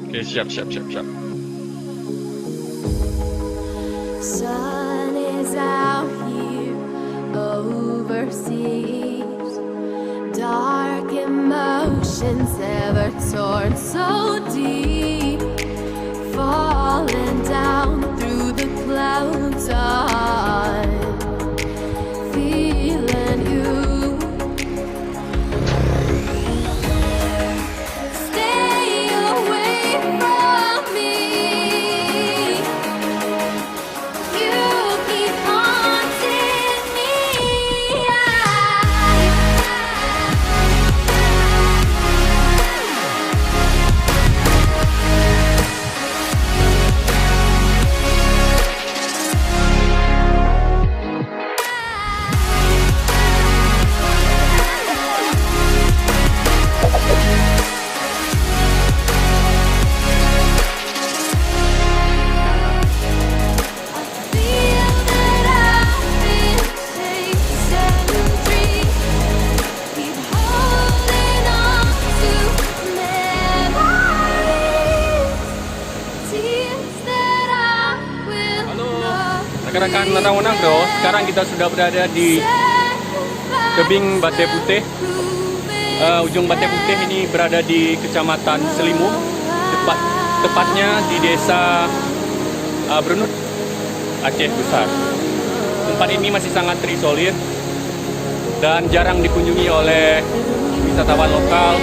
Oke, siap. Sun is out here overseas. Dark emotions ever torn so deep, falling down through the clouds. I'm feeling you. Stay away from me. You keep haunting me. Feel that I've been chasing dreams. Keep holding on to memories. Tears that I will Halo, not rekan-rekan Lenang Bro. Sekarang kita sudah berada di tebing Bate Putih. Ujung Bate Putih ini berada di Kecamatan Selimuh, tepatnya di Desa Brunut, Aceh Besar. Tempat ini masih sangat terisolir dan jarang dikunjungi oleh wisatawan lokal